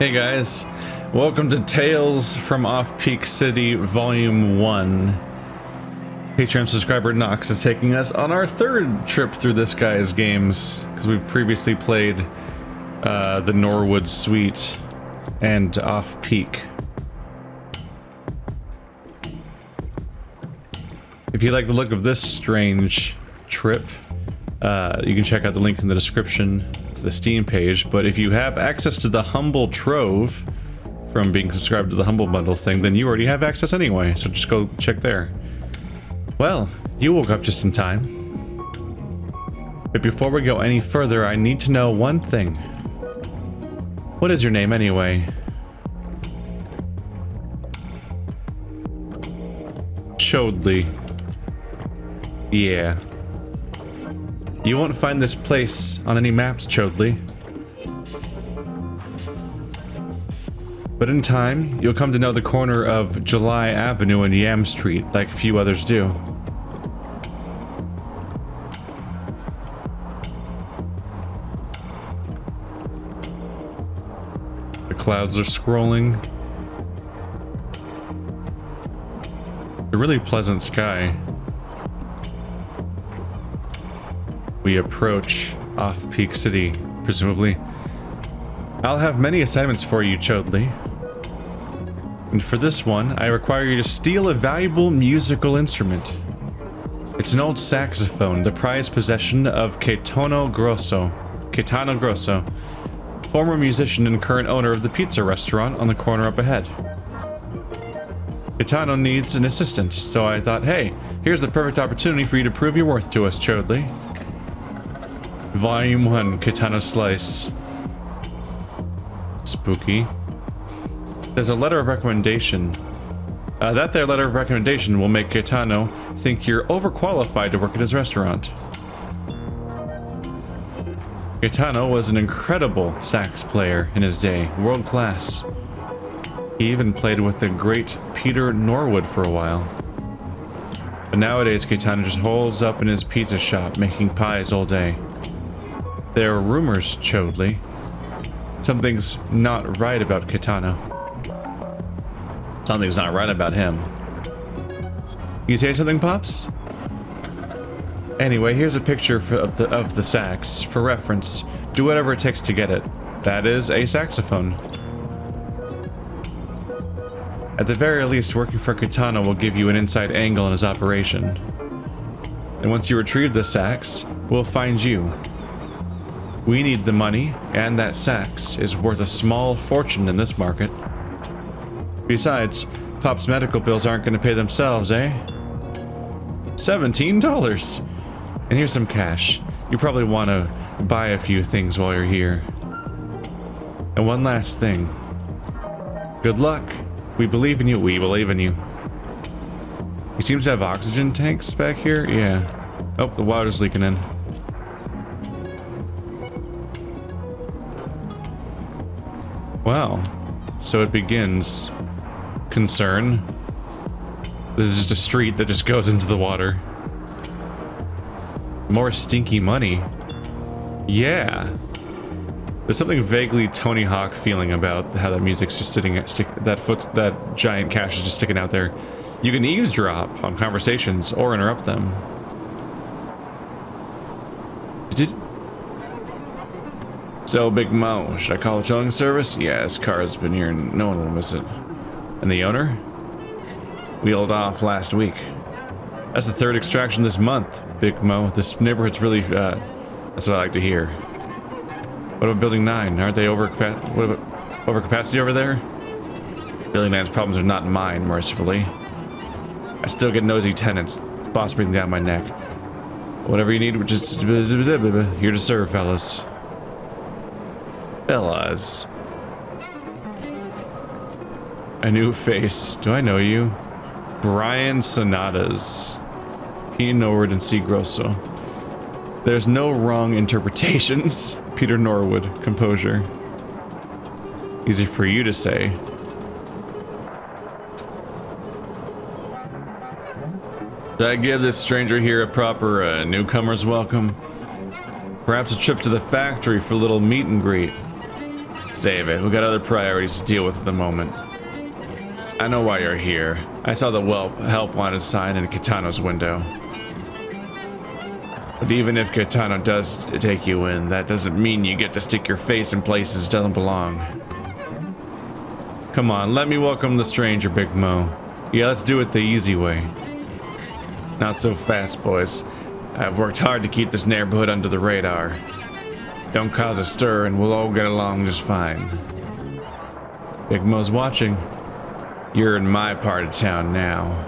Hey guys, welcome to Tales from Off-Peak City Volume 1. Patreon subscriber Nox is taking us on our third trip through this guy's games, because we've previously played the Norwood Suite and Off-Peak. If you like the look of this strange trip, you can check out the link in the description to the Steam page, but if you have access to the Humble Trove from being subscribed to the Humble Bundle thing, then you already have access anyway, so just go check there. Well, you woke up just in time. But before we go any further, I need to know one thing. What is your name anyway? Chodley. Yeah. You won't find this place on any maps, Chodley. But in time, you'll come to know the corner of July Avenue and Yam Street like few others do. The clouds are scrolling. A really pleasant sky. We approach Off-Peak City, presumably. I'll have many assignments for you, Chodley. And for this one, I require you to steal a valuable musical instrument. It's an old saxophone, the prized possession of Caetano Grosso. Caetano Grosso, former musician and current owner of the pizza restaurant on the corner up ahead. Caetano needs an assistant, so I thought, hey, here's the perfect opportunity for you to prove your worth to us, Chodley. Volume 1, Caetano Slice. Spooky. There's a letter of recommendation. That there letter of recommendation will make Caetano think you're overqualified to work at his restaurant. Caetano was an incredible sax player in his day, world class. He even played with the great Peter Norwood for a while. But nowadays, Caetano just holds up in his pizza shop making pies all day. There are rumors, Chodley. Something's not right about Caetano. Something's not right about him. You say something, Pops? Anyway, here's a picture of the sax. For reference, do whatever it takes to get it. That is a saxophone. At the very least, working for Caetano will give you an inside angle on his operation. And once you retrieve the sax, we'll find you. We need the money, and that sax is worth a small fortune in this market. Besides, Pop's medical bills aren't going to pay themselves, eh? $17! And here's some cash. You probably want to buy a few things while you're here. And one last thing. Good luck. We believe in you. We believe in you. He seems to have oxygen tanks back here. Yeah. Oh, the water's leaking in. Wow. So it begins. Concern. This is just a street that just goes into the water. More stinky money. Yeah. There's something vaguely Tony Hawk feeling about how that music's just sitting at that giant cash is just sticking out there. You can eavesdrop on conversations or interrupt them. So, Big Mo, should I call a towing service? Yeah, this car's been here and no one will miss it. And the owner? Wheeled off last week. That's the third extraction this month, Big Mo. This neighborhood's really, that's what I like to hear. What about Building 9? Aren't they overcapacity over there? Building 9's problems are not mine, mercifully. I still get nosy tenants, the boss breathing down my neck. Whatever you need, just here to serve, fellas. Fellas. A new face. Do I know you? Brian Sonatas. P. Norwood and C. Grosso. There's no wrong interpretations. Peter Norwood, composure. Easy for you to say. Did I give this stranger here a proper newcomer's welcome? Perhaps a trip to the factory for a little meet and greet. save it. We got other priorities to deal with at the moment. I know why you're here. I saw the help wanted sign in Caetano's window. But even if Caetano does take you in, that doesn't mean you get to stick your face in places it doesn't belong. Come on, let me welcome the stranger, Big Mo. Yeah, let's do it the easy way. Not so fast, boys. I've worked hard to keep this neighborhood under the radar. Don't cause a stir and we'll all get along just fine. Big Mo's watching. You're in my part of town now.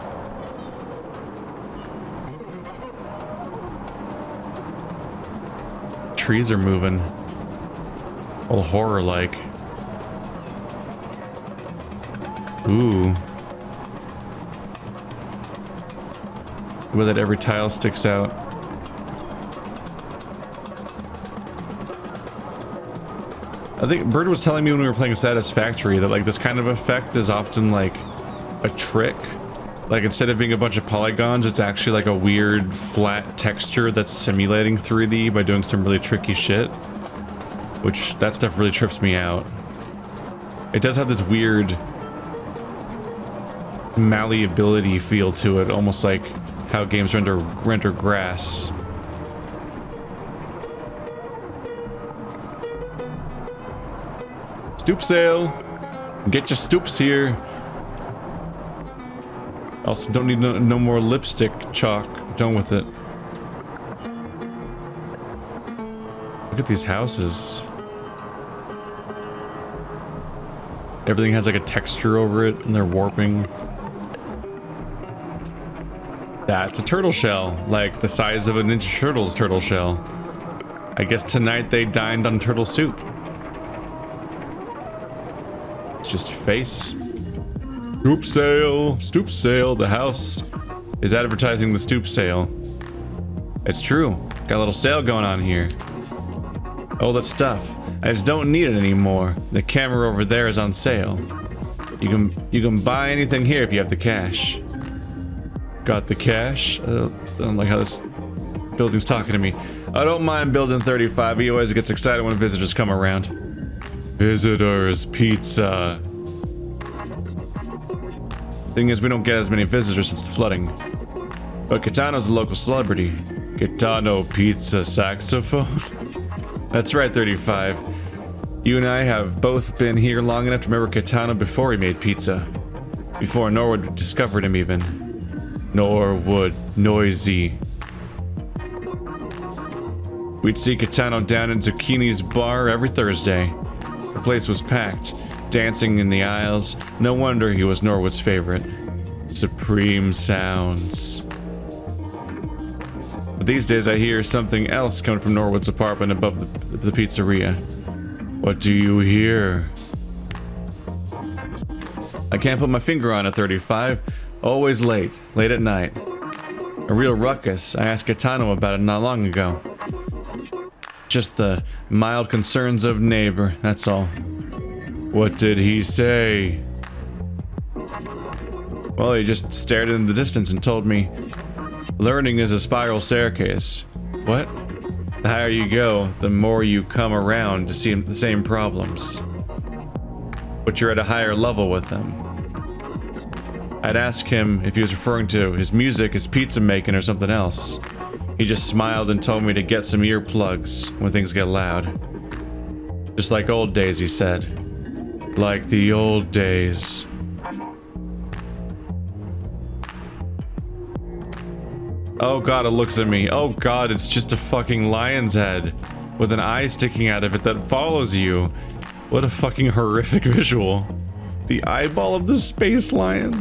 Trees are moving. All horror-like. Ooh. Where that every tile sticks out. I think Bird was telling me when we were playing Satisfactory that like this kind of effect is often like a trick. Like instead of being a bunch of polygons, it's actually like a weird flat texture that's simulating 3D by doing some really tricky shit. Which, that stuff really trips me out. It does have this weird malleability feel to it, almost like how games render grass. Stoop sail! Get your stoops here. Also, don't need no more lipstick chalk. Done with it. Look at these houses. Everything has like a texture over it, and they're warping. That's a turtle shell, like the size of a Ninja Turtles turtle shell. I guess tonight they dined on turtle soup. It's just a face. Stoop sail, the house is advertising the stoop sail. It's true, got a little sale going on here. All that stuff, I just don't need it anymore. The camera over there is on sale. You can buy anything here if you have the cash. Got the cash? I don't like how this building's talking to me. I don't mind building 35. He always gets excited when visitors come around. Visitors, pizza. Thing is, we don't get as many visitors since the flooding. But Caetano's a local celebrity. Caetano pizza saxophone? That's right, 35. You and I have both been here long enough to remember Caetano before he made pizza. Before Norwood discovered him even. Norwood, noisy. We'd see Caetano down in Zucchini's bar every Thursday. The place was packed, dancing in the aisles. No wonder he was Norwood's favorite. Supreme sounds. But these days I hear something else coming from Norwood's apartment above the pizzeria. What do you hear? I can't put my finger on it, 35. Always late at night. A real ruckus. I asked Caetano about it not long ago. Just the mild concerns of neighbor, that's all. What did he say? Well, he just stared in the distance and told me, learning is a spiral staircase. What? The higher you go, the more you come around to see the same problems. But you're at a higher level with them. I'd ask him if he was referring to his music, his pizza making, or something else. He just smiled and told me to get some earplugs when things get loud. Just like old days, he said. Like the old days. Oh god, it looks at me. Oh god, it's just a fucking lion's head with an eye sticking out of it that follows you. What a fucking horrific visual. The eyeball of the space lion.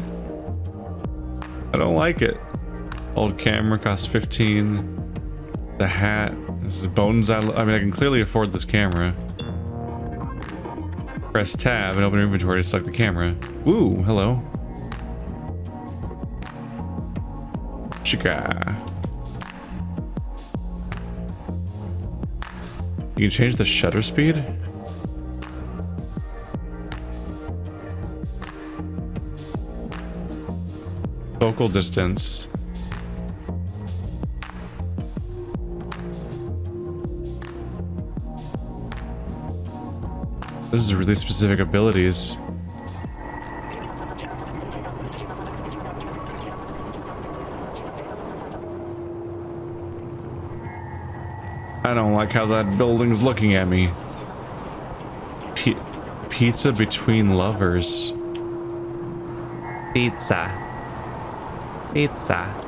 I don't like it. Old camera costs 15. The hat. This is the bones. I mean, I can clearly afford this camera. Press tab and open inventory to select the camera. Ooh, hello. Chica. You can change the shutter speed? Focal distance. This is really specific abilities. I don't like how that building's looking at me. Pizza between lovers. Pizza. Pizza.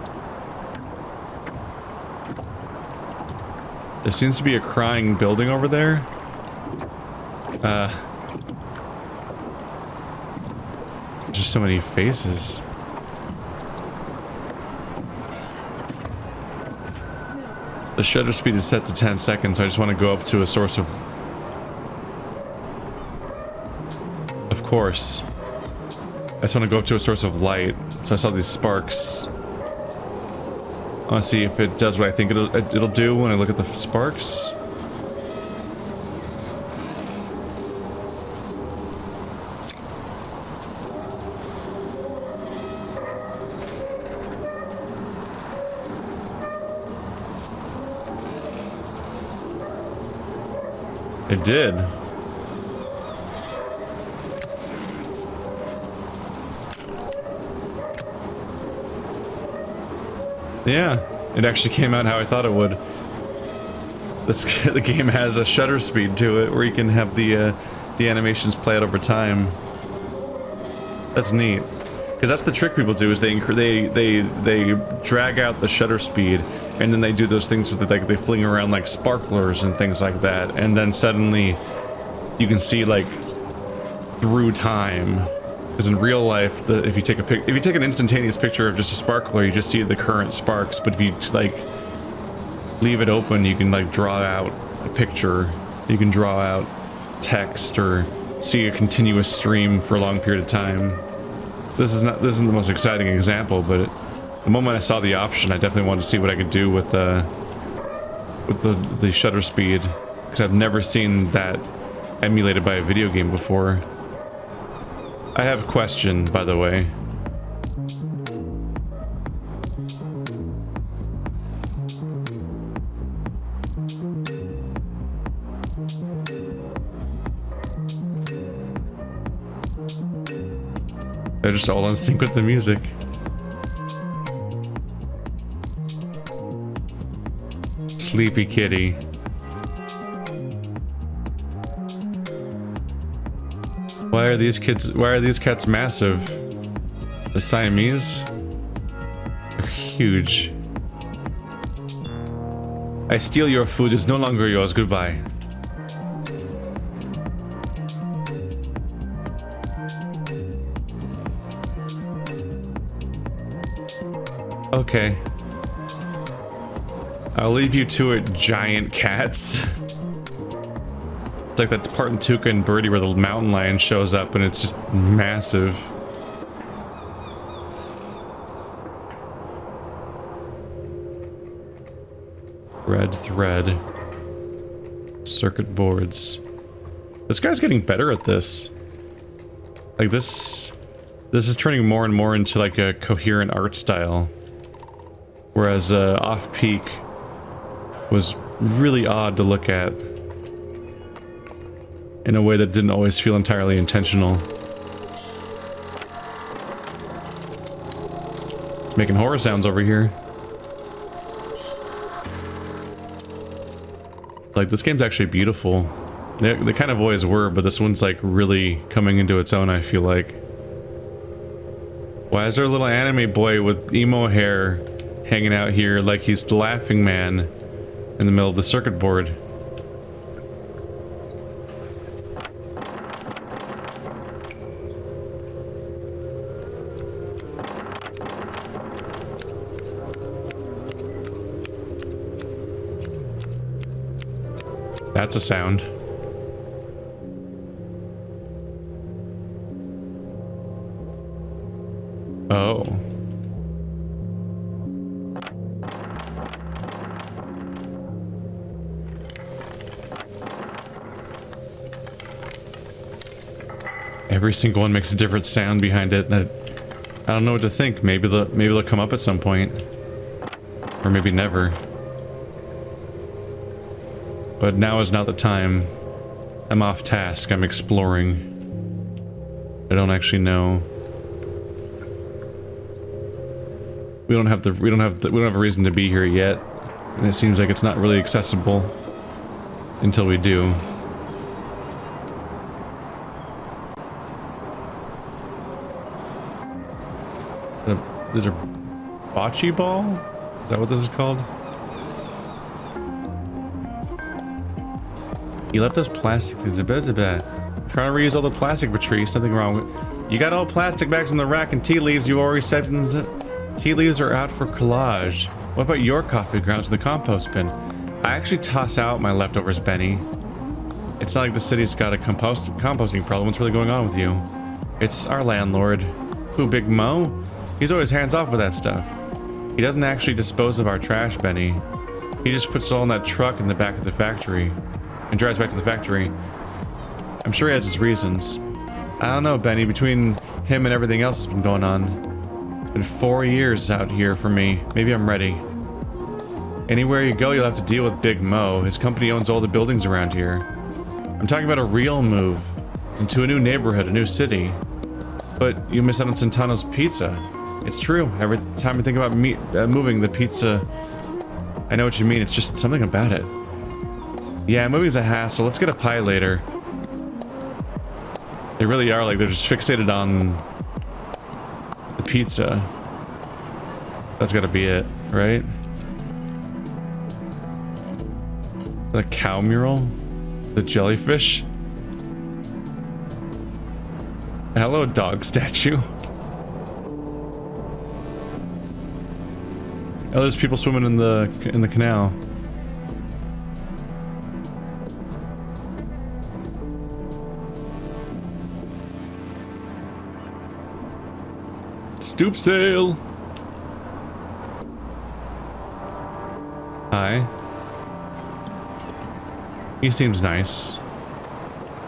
There seems to be a crying building over there. Just so many faces. The shutter speed is set to 10 seconds. I just want to go up to a source of... Of course. I just want to go up to a source of light. So I saw these sparks. I want to see if it does what I think it'll do when I look at the sparks. It did. Yeah, it actually came out how I thought it would. The game has a shutter speed to it where you can have the animations play out over time. That's neat. Because that's the trick people do, is they drag out the shutter speed, and then they do those things with it, like they fling around like sparklers and things like that, and then suddenly you can see like through time. Because in real life, if you take an instantaneous picture of just a sparkler, you just see the current sparks. But if you like leave it open, you can like draw out a picture. You can draw out text or see a continuous stream for a long period of time. This isn't the most exciting example, but the moment I saw the option, I definitely wanted to see what I could do with the shutter speed, because I've never seen that emulated by a video game before. I have a question, by the way. They're just all in sync with the music. Sleepy kitty. Why are these cats massive? The Siamese? They're huge. I steal your food, it's no longer yours, goodbye. Okay. I'll leave you to it, giant cats. It's like that part in Tuca and Birdie where the mountain lion shows up and it's just massive. Red thread. Circuit boards. This guy's getting better at this. Like this is turning more and more into like a coherent art style. Whereas Off-Peak was really odd to look at in a way that didn't always feel entirely intentional. It's making horror sounds over here. Like, this game's actually beautiful. They kind of always were, but this one's like really coming into its own, I feel like. Why is there a little anime boy with emo hair hanging out here like he's the laughing man in the middle of the circuit board? That's a sound. Oh. Every single one makes a different sound behind it, and I don't know what to think. Maybe they'll come up at some point, or maybe never. But now is not the time. I'm off task. I'm exploring. I don't actually know. We don't have a reason to be here yet. And it seems like it's not really accessible until we do. These are bocce ball? Is that what this is called? You left us plastic. Trying to reuse all the plastic, Patrice. Nothing wrong with. You got all plastic bags in the rack and tea leaves. You already said tea leaves are out for collage. What about your coffee grounds in the compost bin? I actually toss out my leftovers, Benny. It's not like the city's got a composting problem. What's really going on with you? It's our landlord. Who, Big Mo? He's always hands off with that stuff. He doesn't actually dispose of our trash, Benny. He just puts it all in that truck in the back of the factory and drives back to the factory. I'm sure he has his reasons. I don't know, Benny. Between him and everything else that's been going on, it's been 4 years out here for me. Maybe I'm ready. Anywhere you go, you'll have to deal with Big Mo. His company owns all the buildings around here. I'm talking about a real move into a new neighborhood, a new city. But you miss out on Caetano's pizza. It's true. Every time I think about moving the pizza, I know what you mean. It's just something about it. Yeah, moving's a hassle. Let's get a pie later. They really are, like, they're just fixated on the pizza. That's gotta be it, right? The cow mural? The jellyfish? Hello, dog statue. Oh, there's people swimming in the canal. Stoop sail. Hi. He seems nice.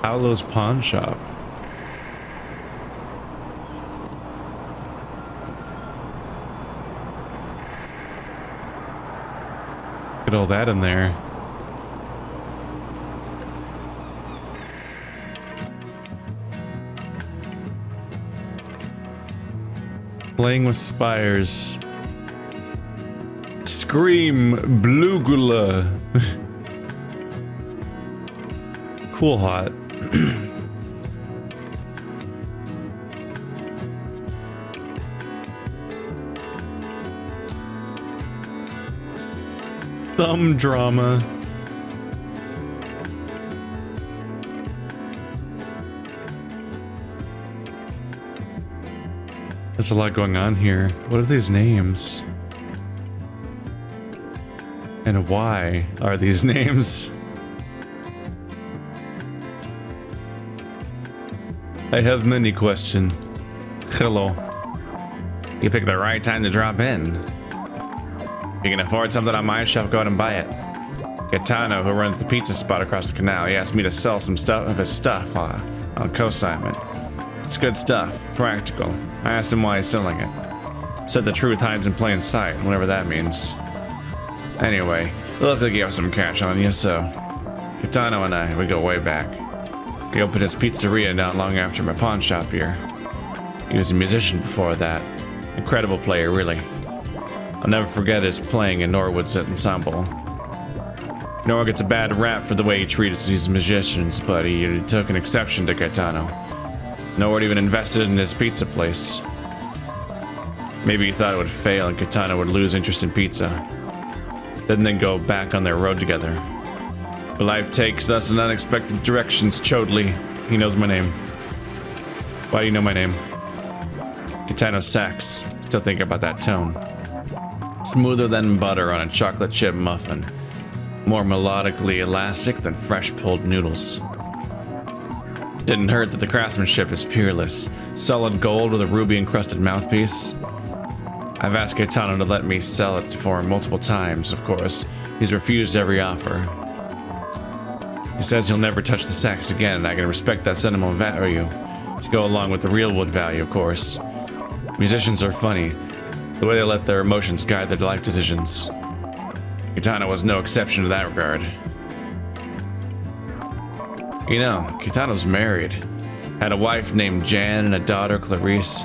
Paolo's pawn shop. Get all that in there. Playing with spires. Scream Blugula. Cool hot. Thumb drama. There's a lot going on here. What are these names? And why are these names? I have many questions. Hello. You picked the right time to drop in. If you can afford something on my shelf, go out and buy it. Caetano, who runs the pizza spot across the canal, he asked me to sell some of his stuff on consignment. It's good stuff, practical. I asked him why he's selling it. Said the truth hides in plain sight, whatever that means. Anyway, luckily he have some cash on you, so Caetano and I, we go way back. He opened his pizzeria not long after my pawn shop here. He was a musician before that. Incredible player, really. I'll never forget his playing in Norwood's ensemble. Norwood gets a bad rap for the way he treated these musicians, but he took an exception to Caetano. Norwood even invested in his pizza place. Maybe he thought it would fail and Caetano would lose interest in pizza. Then they go back on their road together. But life takes us in unexpected directions, Chodley. He knows my name. Why do you know my name? Caetano sax. Still thinking about that tone. Smoother than butter on a chocolate chip muffin. More melodically elastic than fresh pulled noodles. Didn't hurt that the craftsmanship is peerless. Solid gold with a ruby encrusted mouthpiece. I've asked Caetano to let me sell it for him multiple times, of course. He's refused every offer. He says he'll never touch the sax again, and I can respect that sentimental value. To go along with the real wood value, of course. Musicians are funny. The way they let their emotions guide their life decisions. Caetano was no exception to that regard. You know, Caetano's married. Had a wife named Jan and a daughter, Clarice.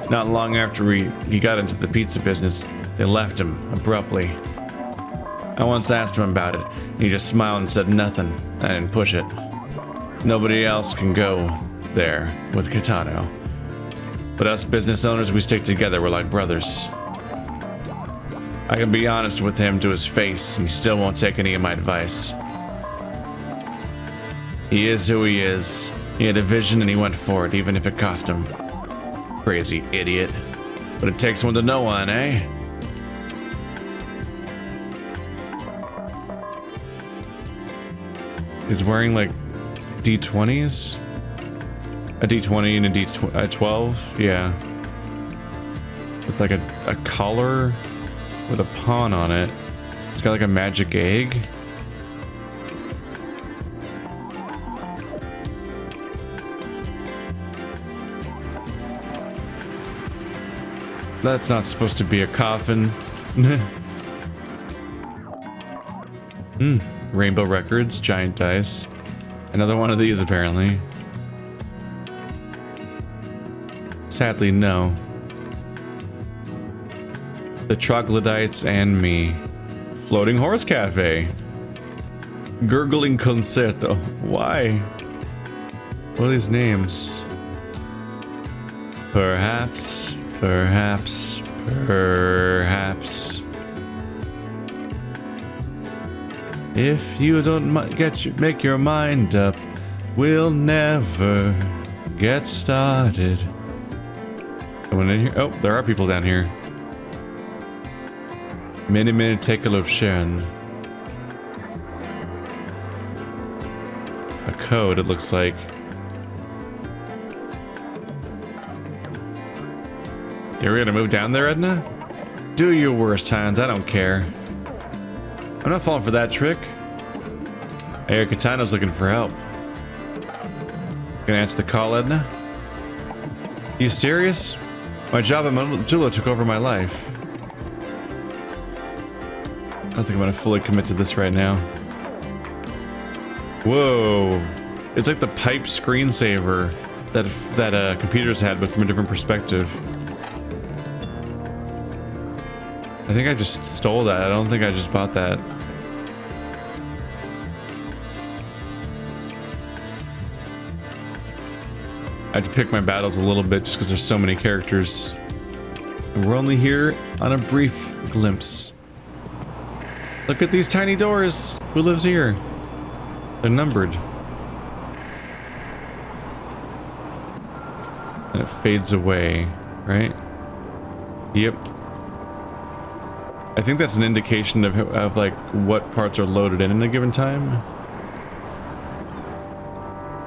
Not long after he got into the pizza business, they left him abruptly. I once asked him about it, and he just smiled and said nothing. I didn't push it. Nobody else can go there with Caetano. But us business owners, we stick together, we're like brothers. I can be honest with him to his face, and he still won't take any of my advice. He is who he is. He had a vision and he went for it, even if it cost him. Crazy idiot. But it takes one to know one, eh? He's wearing like D20s? A D20 and a D12? Yeah. With like a collar with a pawn on it. It's got like a magic egg. That's not supposed to be a coffin. Rainbow Records, giant dice. Another one of these, apparently. Sadly, no. The Troglodytes and me. Floating Horse Cafe. Gurgling Concerto. Why? What are these names? Perhaps. Perhaps. If you don't make your mind up, we'll never get started. Someone in here? Oh, there are people down here. Many take a look, Sharon. A code, it looks like. You're gonna move down there, Edna? Do your worst, Hans, I don't care. I'm not falling for that trick. I hear Caetano's looking for help. Gonna answer the call, Edna? You serious? My job at Medulla took over my life. I don't think I'm gonna fully commit to this right now. Whoa. It's like the pipe screensaver that computers had, but from a different perspective. I think I just stole that. I don't think I just bought that. I had to pick my battles a little bit just because there's so many characters. And we're only here on a brief glimpse. Look at these tiny doors. Who lives here? They're numbered. And it fades away, right? Yep. I think that's an indication of like what parts are loaded in a given time.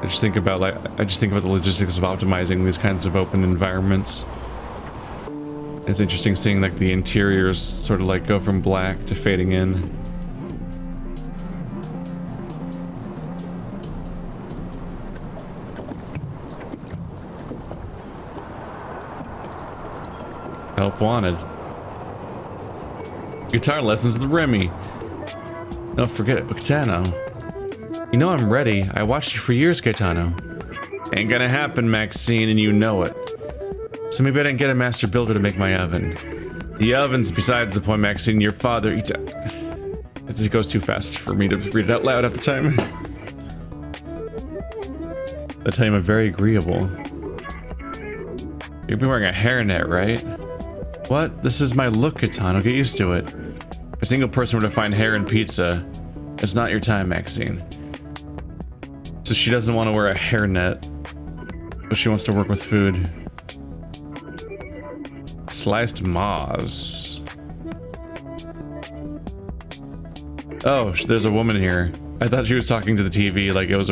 I just think about the logistics of optimizing these kinds of open environments. It's interesting seeing like the interiors sort of like go from black to fading in. Help wanted. Guitar lessons with Remy. No, forget it, but Caetano. You know I'm ready. I watched you for years, Caetano. Ain't gonna happen, Maxine, and you know it. So maybe I didn't get a master builder to make my oven. The oven's besides the point, Maxine. Your father... It just goes too fast for me to read it out loud at the time. That time I'm very agreeable. You've been wearing a hairnet, right? What? This is my look, Caetano. Get used to it. If a single person were to find hair in pizza, it's not your time, Maxine. So she doesn't want to wear a hairnet, but she wants to work with food. Sliced Moz. Oh, there's a woman here. I thought she was talking to the TV, like it was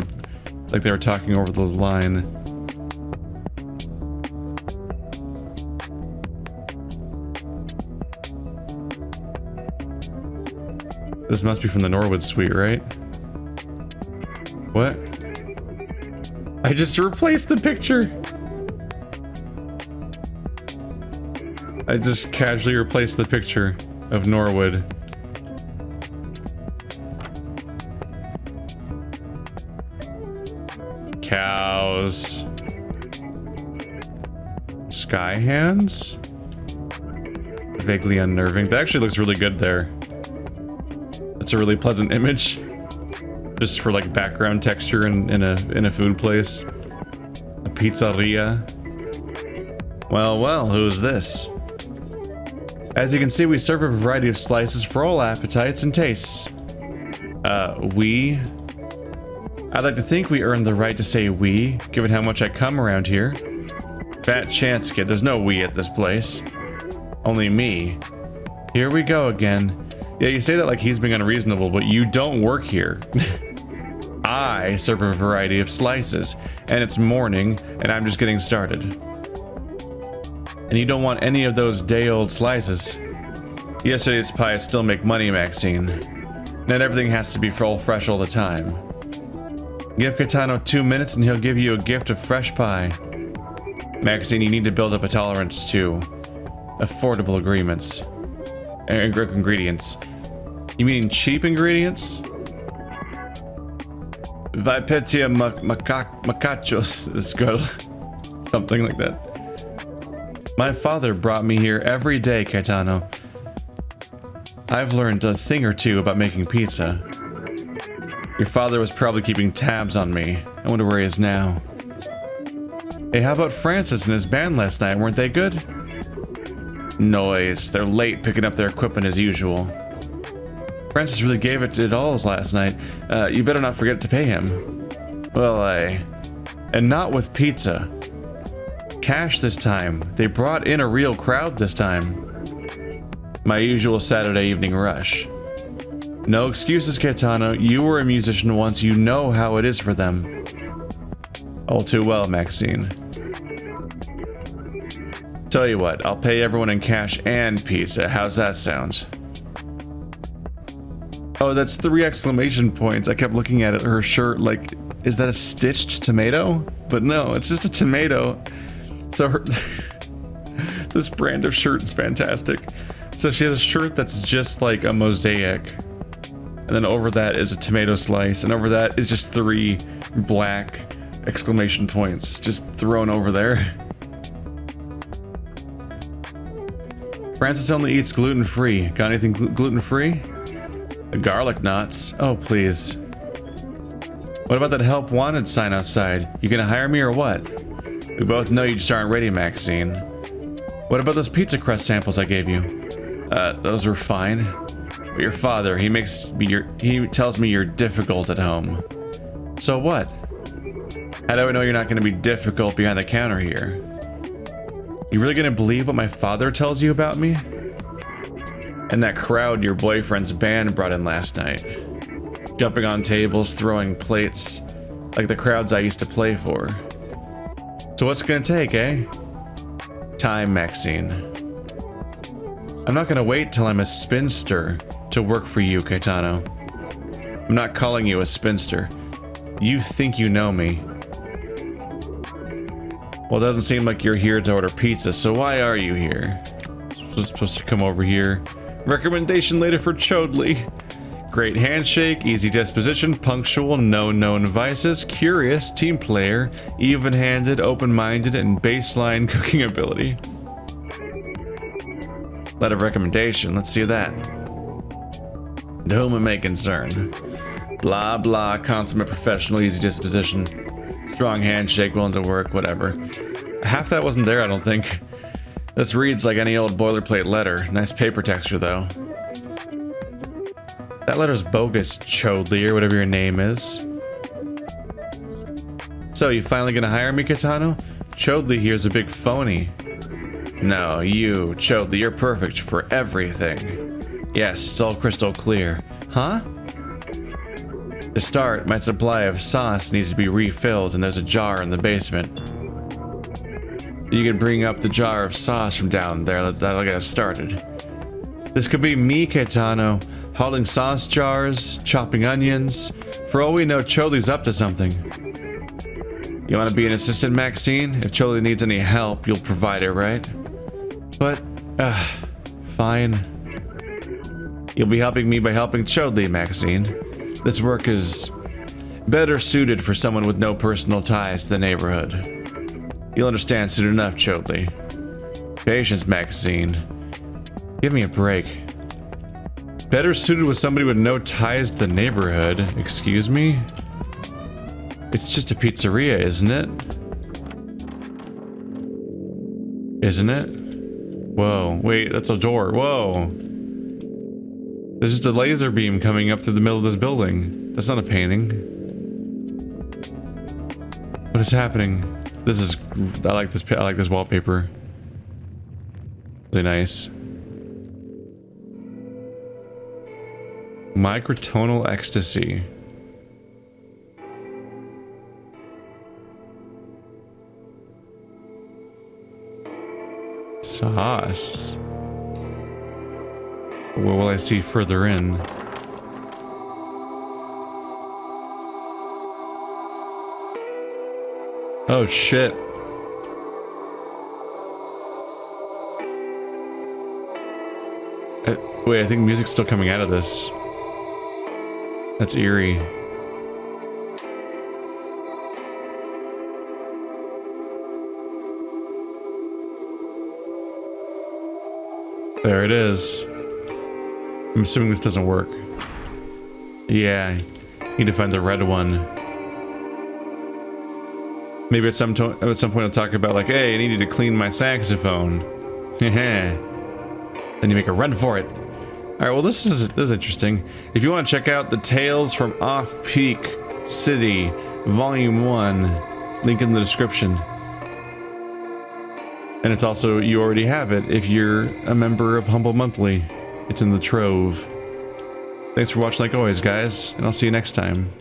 like they were talking over the line. This must be from the Norwood Suite, right? What? I just replaced the picture. I just casually replaced the picture of Norwood. those sky hands? Vaguely unnerving. That actually looks really good there. That's a really pleasant image. Just for like background texture in a food place. A pizzeria. Well, who's this? As you can see, we serve a variety of slices for all appetites and tastes. We? I'd like to think we earned the right to say we, given how much I come around here. Fat chance, kid. There's no we at this place. Only me. Here we go again. Yeah, you say that like he's being unreasonable, but you don't work here. I serve a variety of slices, and it's morning, and I'm just getting started. And you don't want any of those day-old slices. Yesterday's pies still make money, Maxine. Not everything has to be all fresh all the time. Give Caetano 2 minutes and he'll give you a gift of fresh pie. Maxine, you need to build up a tolerance to affordable ingredients. You mean cheap ingredients? Vipetia macachos, this girl. Something like that. My father brought me here every day, Caetano. I've learned a thing or two about making pizza. Your father was probably keeping tabs on me. I wonder where he is now. Hey, how about Francis and his band last night? Weren't they good? Noise. They're late picking up their equipment as usual. Francis really gave it all last night. You better not forget to pay him. Well, and not with pizza. Cash this time. They brought in a real crowd this time. My usual Saturday evening rush. No excuses, Caetano. You were a musician once. You know how it is for them. All too well, Maxine. Tell you what, I'll pay everyone in cash and pizza. How's that sound? Oh, that's 3 exclamation points. I kept looking at it, her shirt, like, is that a stitched tomato? But no, it's just a tomato. So her this brand of shirt is fantastic. So she has a shirt that's just like a mosaic. And then over that is a tomato slice. And over that is just 3 black exclamation points just thrown over there. Francis only eats gluten-free. Got anything gluten-free? Garlic knots. Oh, please. What about that help wanted sign outside? You gonna hire me or what? We both know you just aren't ready, Maxine. What about those pizza crust samples I gave you? Those were fine. But your father, he tells me you're difficult at home. So what? How do I know you're not gonna be difficult behind the counter here? You really gonna believe what my father tells you about me? And that crowd your boyfriend's band brought in last night. Jumping on tables, throwing plates, like the crowds I used to play for. So what's it gonna take, eh? Time, Maxine. I'm not gonna wait till I'm a spinster to work for you, Caetano. I'm not calling you a spinster. You think you know me. Well, it doesn't seem like you're here to order pizza, so why are you here? Supposed to come over here. Recommendation later for Chodley. Great handshake, easy disposition, punctual, no known vices, curious, team player, even-handed, open-minded, and baseline cooking ability. Letter of recommendation, let's see that. To whom it may concern. Blah blah, consummate professional, easy disposition. Strong handshake, willing to work, whatever. Half that wasn't there, I don't think. This reads like any old boilerplate letter. Nice paper texture, though. That letter's bogus, Chodley, or whatever your name is. So, you finally gonna hire me, Caetano? Chodley here's a big phony. No, you, Chodley, you're perfect for everything. Yes, it's all crystal clear. Huh? To start, my supply of sauce needs to be refilled, and there's a jar in the basement. You can bring up the jar of sauce from down there. That'll get us started. This could be me, Caetano, hauling sauce jars, chopping onions. For all we know, Chodley's up to something. You want to be an assistant, Maxine? If Chodley needs any help, you'll provide it, right? But, fine. You'll be helping me by helping Chodley, Maxine. This work is Better suited for someone with no personal ties to the neighborhood. You'll understand soon enough, Chodley. Patience magazine. Give me a break. Better suited with somebody with no ties to the neighborhood. Excuse me? It's just a pizzeria, isn't it? Isn't it? Whoa, wait, that's a door. Whoa. There's just a laser beam coming up through the middle of this building. That's not a painting. What is happening? This is... I like this wallpaper. Really nice. Microtonal ecstasy. Sauce. What will I see further in? Oh shit. Wait, I think music's still coming out of this. That's eerie. There it is. I'm assuming this doesn't work. Yeah, need to find the red one. Maybe at some point I'll talk about like, hey, I needed to clean my saxophone. Then you make a run for it. All right, well this is interesting. If you want to check out the Tales from Off-Peak City, Volume 1, link in the description. And it's also, you already have it if you're a member of Humble Monthly. It's in the trove. Thanks for watching like always, guys, and I'll see you next time.